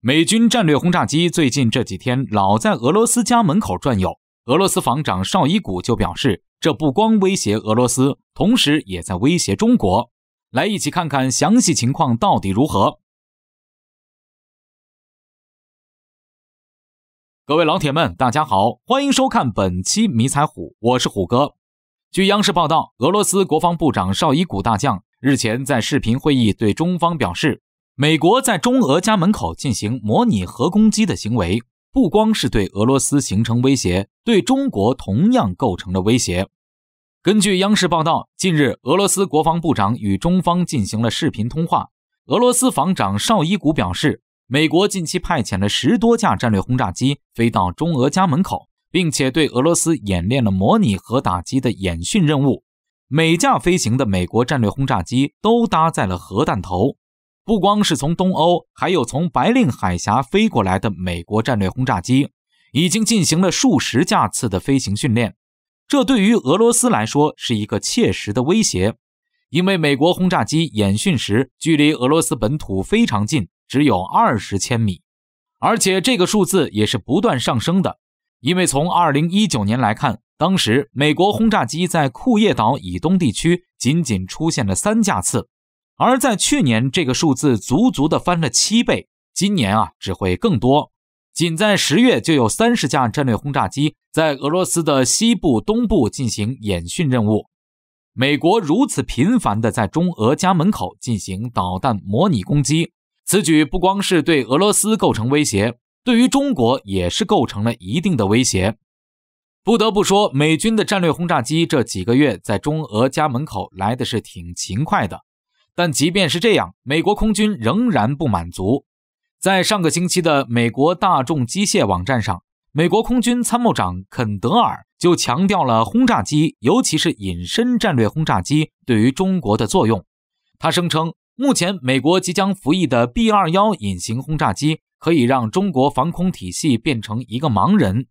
美军战略轰炸机最近这几天老在俄罗斯家门口转悠，俄罗斯防长绍伊古就表示，这不光威胁俄罗斯，同时也在威胁中国。来一起看看详细情况到底如何。各位老铁们，大家好，欢迎收看本期迷彩虎，我是虎哥。据央视报道，俄罗斯国防部长绍伊古大将日前在视频会议对中方表示，美国在中俄家门口进行模拟核攻击的行为，不光是对俄罗斯形成威胁，对中国同样构成了威胁。根据央视报道，近日俄罗斯国防部长与中方进行了视频通话。俄罗斯防长绍伊古表示，美国近期派遣了10多架战略轰炸机飞到中俄家门口，并且对俄罗斯演练了模拟核打击的演训任务。每架飞行的美国战略轰炸机都搭载了核弹头。不光是从东欧，还有从白令海峡飞过来的美国战略轰炸机，已经进行了数十架次的飞行训练。这对于俄罗斯来说是一个切实的威胁，因为美国轰炸机演训时距离俄罗斯本土非常近，只有20千米，而且这个数字也是不断上升的。因为从2019年来看，当时美国轰炸机在库页岛以东地区仅仅出现了3架次，而在去年这个数字足足的翻了7倍，今年只会更多。仅在10月就有30架战略轰炸机在俄罗斯的西部、东部进行演训任务。美国如此频繁地在中俄家门口进行导弹模拟攻击，此举不光是对俄罗斯构成威胁，对于中国也是构成了一定的威胁。不得不说，美军的战略轰炸机这几个月在中俄家门口来的是挺勤快的。但即便是这样，美国空军仍然不满足。在上个星期的美国大众机械网站上，美国空军参谋长肯德尔就强调了轰炸机，尤其是隐身战略轰炸机对于中国的作用。他声称，目前美国即将服役的 B-21 隐形轰炸机可以让中国防空体系变成一个盲人。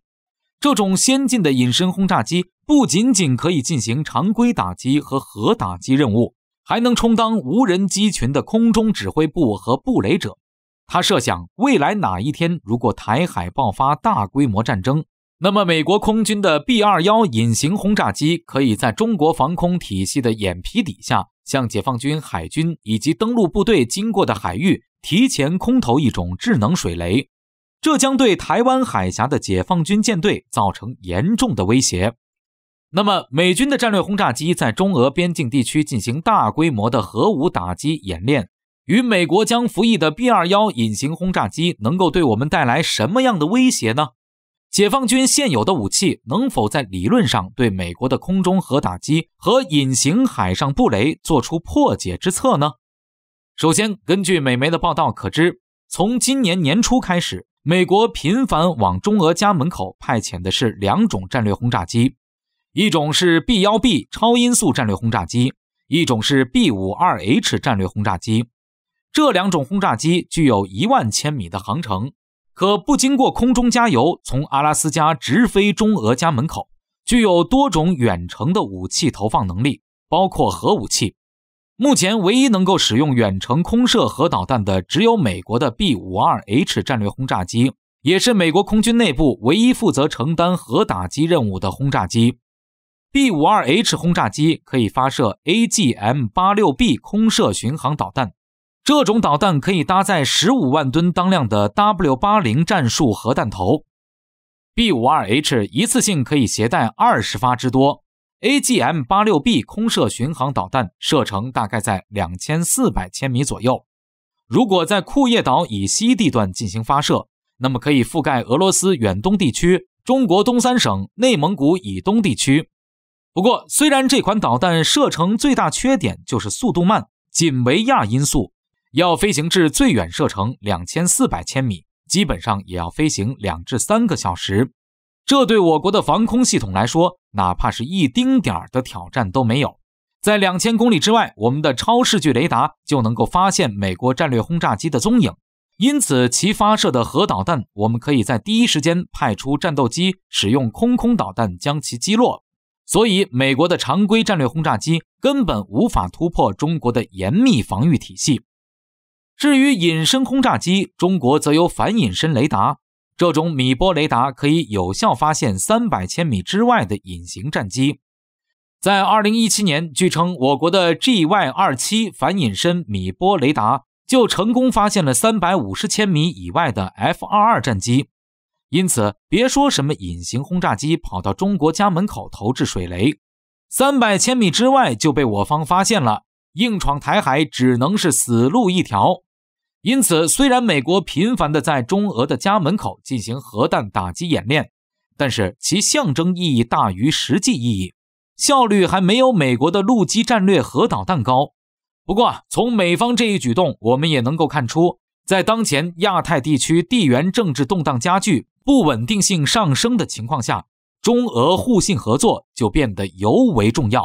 这种先进的隐身轰炸机不仅仅可以进行常规打击和核打击任务，还能充当无人机群的空中指挥部和布雷者。他设想，未来哪一天如果台海爆发大规模战争，那么美国空军的 B-21 隐形轰炸机可以在中国防空体系的眼皮底下，向解放军海军以及登陆部队经过的海域提前空投一种智能水雷，这将对台湾海峡的解放军舰队造成严重的威胁。那么美军的战略轰炸机在中俄边境地区进行大规模的核武打击演练，与美国将服役的 B-21 隐形轰炸机能够对我们带来什么样的威胁呢？解放军现有的武器能否在理论上对美国的空中核打击和隐形海上布雷做出破解之策呢？首先，根据美媒的报道可知，从今年年初开始，美国频繁往中俄家门口派遣的是2种战略轰炸机，一种是 B-1B 超音速战略轰炸机，一种是 B-52H 战略轰炸机。这2种轰炸机具有1万千米的航程，可不经过空中加油，从阿拉斯加直飞中俄家门口，具有多种远程的武器投放能力，包括核武器。目前唯一能够使用远程空射核导弹的只有美国的 B-52H 战略轰炸机，也是美国空军内部唯一负责承担核打击任务的轰炸机。B-52H 轰炸机可以发射 AGM-86B 空射巡航导弹，这种导弹可以搭载15万吨当量的 W80 战术核弹头。B-52H 一次性可以携带20发之多， AGM-86B 空射巡航导弹射程大概在2400千米左右。如果在库页岛以西地段进行发射，那么可以覆盖俄罗斯远东地区、中国东三省、内蒙古以东地区。不过，虽然这款导弹射程最大缺点就是速度慢，仅为亚音速，要飞行至最远射程2400千米，基本上也要飞行2至3个小时。这对我国的防空系统来说，哪怕是一丁点儿的挑战都没有。在2000公里之外，我们的超视距雷达就能够发现美国战略轰炸机的踪影，因此其发射的核导弹，我们可以在第一时间派出战斗机使用空导弹将其击落。所以美国的常规战略轰炸机根本无法突破中国的严密防御体系。至于隐身轰炸机，中国则有反隐身雷达，这种米波雷达可以有效发现300千米之外的隐形战机。在2017年，据称我国的 GY-27 反隐身米波雷达就成功发现了350千米以外的 F-22 战机。因此，别说什么隐形轰炸机跑到中国家门口投掷水雷，300千米之外就被我方发现了，硬闯台海只能是死路一条。因此，虽然美国频繁地在中俄的家门口进行核弹打击演练，但是其象征意义大于实际意义，效率还没有美国的陆基战略核导弹高。不过，从美方这一举动，我们也能够看出，在当前亚太地区地缘政治动荡加剧、不稳定性上升的情况下，中俄互信合作就变得尤为重要。